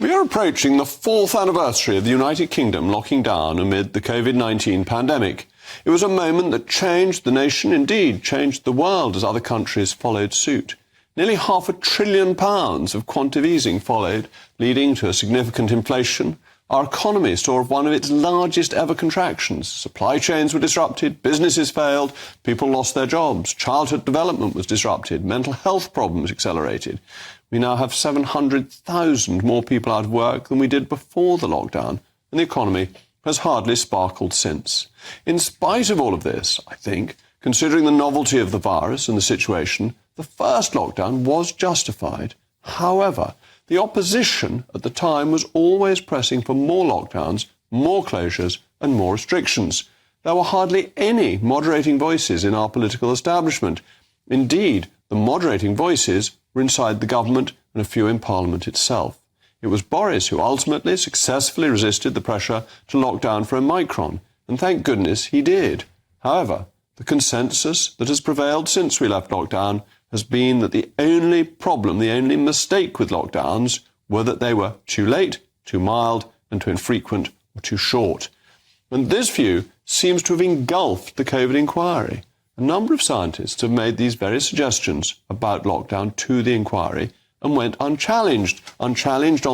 We are approaching the 4th anniversary of the United Kingdom locking down amid the COVID-19 pandemic. It was a moment that changed the nation, indeed changed the world as other countries followed suit. Nearly £500 billion of quantitative easing followed, leading to a significant inflation. Our economy saw one of its largest ever contractions. Supply chains were disrupted, businesses failed, people lost their jobs, childhood development was disrupted, mental health problems accelerated. We now have 700,000 more people out of work than we did before the lockdown, and the economy has hardly sparkled since. In spite of all of this, I think, considering the novelty of the virus and the situation, the first lockdown was justified. However, the opposition at the time was always pressing for more lockdowns, more closures and more restrictions. There were hardly any moderating voices in our political establishment. Indeed, the moderating voices were inside the government and a few in Parliament itself. It was Boris who ultimately successfully resisted the pressure to lock down for Omicron, and thank goodness he did. However, the consensus that has prevailed since we left lockdown has been that the only problem, the only mistake with lockdowns were that they were too late, too mild, and too infrequent or too short. And this view seems to have engulfed the COVID inquiry. A number of scientists have made these very suggestions about lockdown to the inquiry and went unchallenged on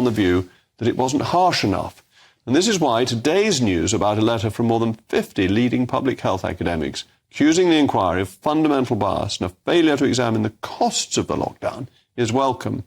the view that it wasn't harsh enough. And this is why today's news about a letter from more than 50 leading public health academics accusing the inquiry of fundamental bias and a failure to examine the costs of the lockdown is welcome.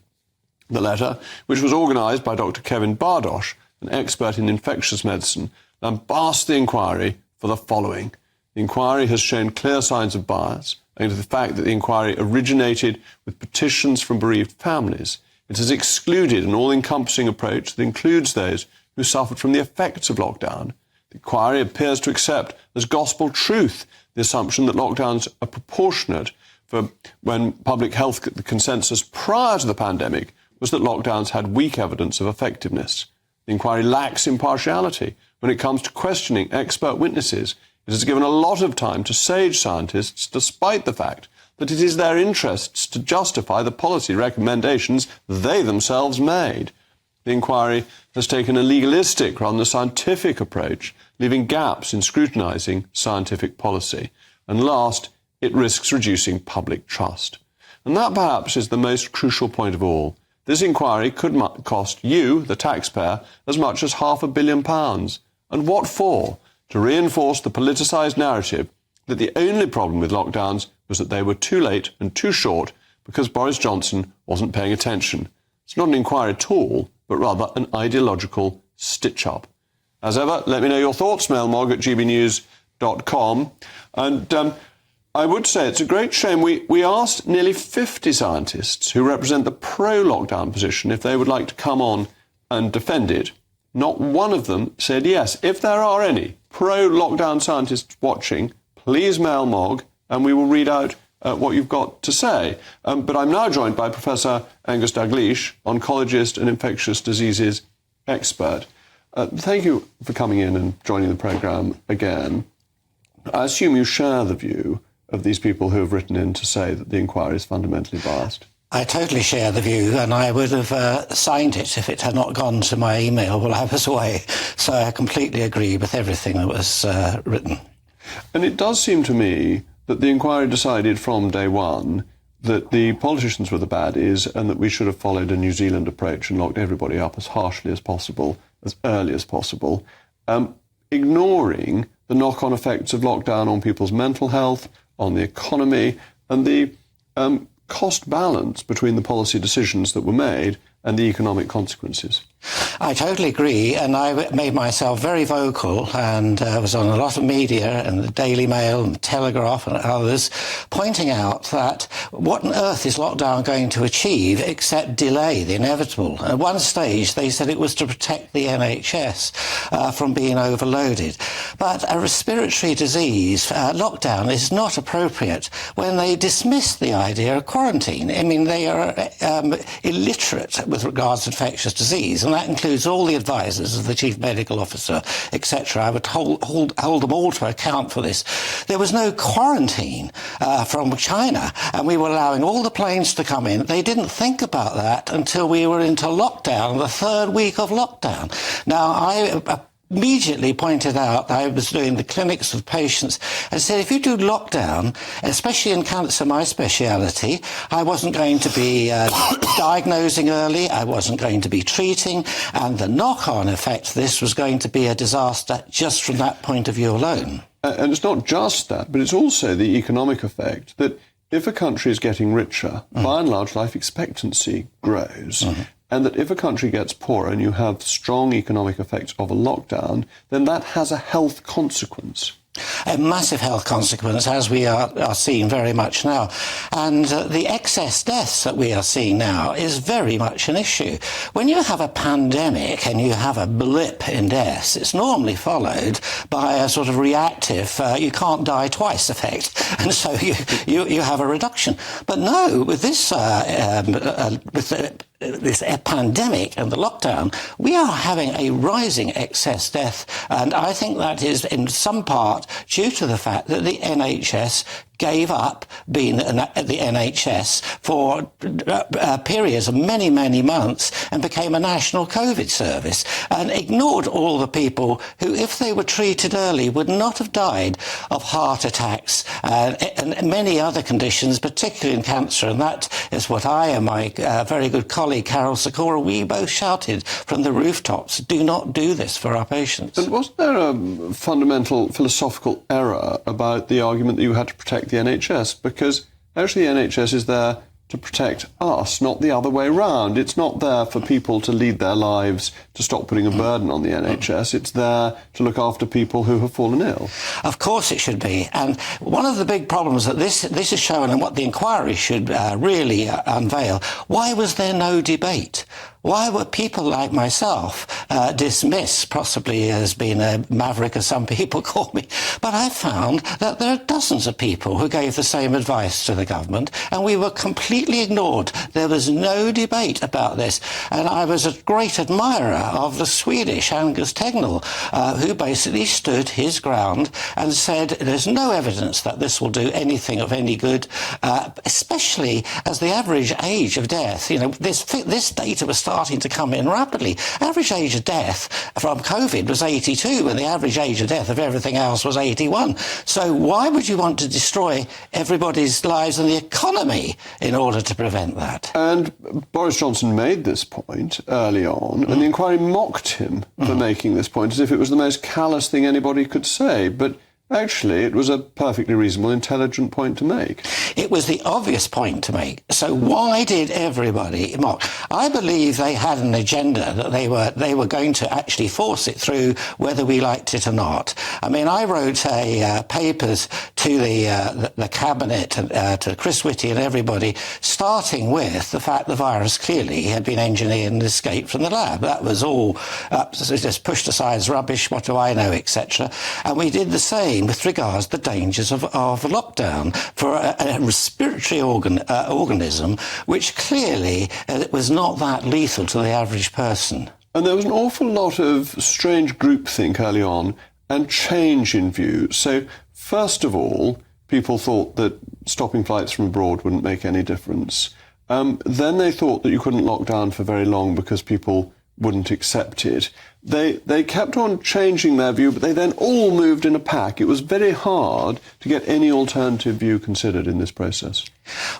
The letter, which was organised by Dr. Kevin Bardosh, an expert in infectious medicine, lambasted the inquiry for the following. The inquiry has shown clear signs of bias, owing to the fact that the inquiry originated with petitions from bereaved families. It has excluded an all-encompassing approach that includes those who suffered from the effects of lockdown. The inquiry appears to accept as gospel truth the assumption that lockdowns are proportionate, for when public health consensus prior to the pandemic was that lockdowns had weak evidence of effectiveness. The inquiry lacks impartiality when it comes to questioning expert witnesses. It has given a lot of time to sage scientists, despite the fact that it is their interests to justify the policy recommendations they themselves made. The inquiry has taken a legalistic rather than a scientific approach, leaving gaps in scrutinising scientific policy. And last, it risks reducing public trust. And that perhaps is the most crucial point of all. This inquiry could cost you, the taxpayer, as much as £500 million. And what for? To reinforce the politicised narrative that the only problem with lockdowns was that they were too late and too short because Boris Johnson wasn't paying attention. It's not an inquiry at all, but rather an ideological stitch-up. As ever, let me know your thoughts, mailmog@gbnews.com. And I would say it's a great shame. We asked nearly 50 scientists who represent the pro-lockdown position if they would like to come on and defend it. Not one of them said yes. If there are any pro-lockdown scientists watching, please mail Mog and we will read out what you've got to say. But I'm now joined by Professor Angus Dalgleish, oncologist and infectious diseases expert. Thank you for coming in and joining the programme again. I assume you share the view of these people who have written in to say that the inquiry is fundamentally biased. I totally share the view, and I would have signed it if it had not gone to my email while I was away. So I completely agree with everything that was written. And it does seem to me that the inquiry decided from day one that the politicians were the baddies and that we should have followed a New Zealand approach and locked everybody up as harshly as possible, as early as possible, ignoring the knock-on effects of lockdown on people's mental health, on the economy, and the cost balance between the policy decisions that were made and the economic consequences. I totally agree, and I made myself very vocal and was on a lot of media and the Daily Mail and the Telegraph and others pointing out that what on earth is lockdown going to achieve except delay the inevitable? At one stage they said it was to protect the NHS from being overloaded. But a respiratory disease lockdown is not appropriate when they dismiss the idea of quarantine. I mean, they are illiterate with regards to infectious disease, and that includes includes all the advisors of the chief medical officer, etc. I would hold them all to account for this. There was no quarantine from China, and we were allowing all the planes to come in. They didn't think about that until we were into lockdown, the third week of lockdown. Now, I immediately pointed out, I was doing the clinics with patients, and said, if you do lockdown, especially in cancer, my speciality, I wasn't going to be diagnosing early, I wasn't going to be treating, and the knock-on effect of this was going to be a disaster just from that point of view alone. And it's not just that, but it's also the economic effect that if a country is getting richer, by and large, life expectancy grows. And that if a country gets poorer and you have strong economic effects of a lockdown, then that has a health consequence. A massive health consequence, as we are seeing very much now. And the excess deaths that we are seeing now is very much an issue. When you have a pandemic and you have a blip in deaths, it's normally followed by a sort of reactive, you can't die twice effect. And so you have a reduction. But no, with this this pandemic and the lockdown, we are having a rising excess death, and I think that is in some part due to the fact that the NHS gave up being at the NHS for periods of many, many months and became a national COVID service and ignored all the people who, if they were treated early, would not have died of heart attacks and many other conditions, particularly in cancer. And that is what I and my very good colleague Carol Sikora, we both shouted from the rooftops, do not do this for our patients. And wasn't there a fundamental philosophical error about the argument that you had to protect the NHS? Because actually the NHS is there to protect us, not the other way round. It's not there for people to lead their lives to stop putting a burden on the NHS. It's there to look after people who have fallen ill. Of course it should be. And one of the big problems that this is shown, and what the inquiry should really unveil, why was there no debate? Why were people like myself dismissed, possibly as being a maverick, as some people call me? But I found that there are dozens of people who gave the same advice to the government, and we were completely ignored. There was no debate about this. And I was a great admirer of the Swedish Angus Tegnell, who basically stood his ground and said there's no evidence that this will do anything of any good, especially as the average age of death, this data was starting to come in rapidly. Average age of death from COVID was 82, and the average age of death of everything else was 81. So why would you want to destroy everybody's lives and the economy in order to prevent that? And Boris Johnson made this point early on, and the inquiry mocked him for making this point as if it was the most callous thing anybody could say. But actually, it was a perfectly reasonable, intelligent point to make. It was the obvious point to make. So why did everybody mock? I believe they had an agenda that they were going to actually force it through, whether we liked it or not. I mean, I wrote papers to the cabinet, to Chris Whitty and everybody, starting with the fact the virus clearly had been engineered and escaped from the lab. That was all just pushed aside as rubbish. What do I know, etc. And we did the same with regards to the dangers of lockdown for a respiratory organism which clearly was not that lethal to the average person. And there was an awful lot of strange groupthink early on and change in view. So, first of all, people thought that stopping flights from abroad wouldn't make any difference. Then they thought that you couldn't lock down for very long because people wouldn't accept it. They kept on changing their view, but they then all moved in a pack. It was very hard to get any alternative view considered in this process.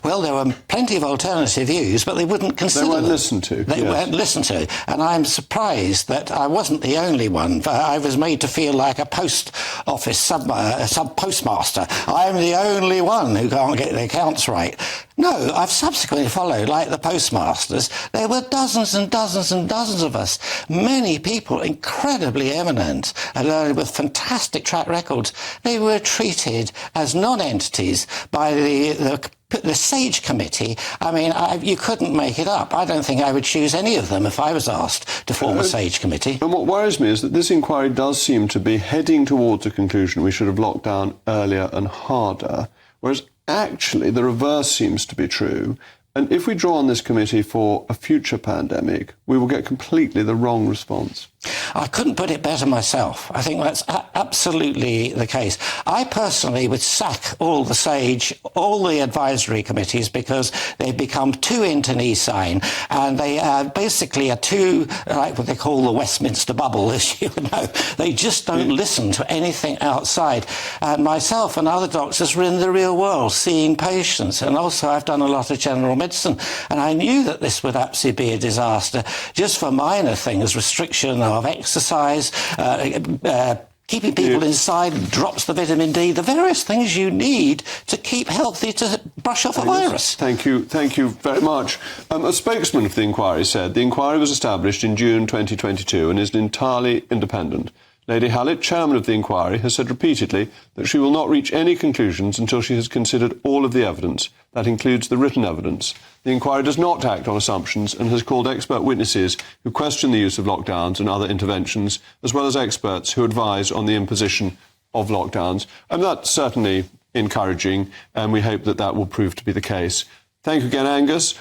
Well, there were plenty of alternative views, but they wouldn't consider them. They weren't listened to. They weren't listened to. And I'm surprised that I wasn't the only one. I was made to feel like a post office sub-postmaster. I'm the only one who can't get the accounts right. No, I've subsequently followed, like the postmasters. There were dozens and dozens and dozens of us. Many people, incredibly eminent, and with fantastic track records. They were treated as non-entities by the SAGE committee. I mean, you couldn't make it up. I don't think I would choose any of them if I was asked to form a SAGE committee. And what worries me is that this inquiry does seem to be heading towards a conclusion we should have locked down earlier and harder, whereas actually the reverse seems to be true. And if we draw on this committee for a future pandemic, we will get completely the wrong response. I couldn't put it better myself. I think that's absolutely the case. I personally would sack all the SAGE, all the advisory committees, because they've become too internecine, and they basically are too, like what they call the Westminster bubble, as you know. They just don't listen to anything outside. And myself and other doctors were in the real world seeing patients, and also I've done a lot of general medicine, and I knew that this would absolutely be a disaster, just for minor things, restriction of exercise, keeping people inside drops the vitamin D, the various things you need to keep healthy to brush off a virus. Thank you very much. A spokesman for the inquiry said the inquiry was established in June 2022 and is entirely independent. Lady Hallett, chairman of the inquiry, has said repeatedly that she will not reach any conclusions until she has considered all of the evidence. That includes the written evidence. The inquiry does not act on assumptions and has called expert witnesses who question the use of lockdowns and other interventions, as well as experts who advise on the imposition of lockdowns. And that's certainly encouraging, and we hope that that will prove to be the case. Thank you again, Angus.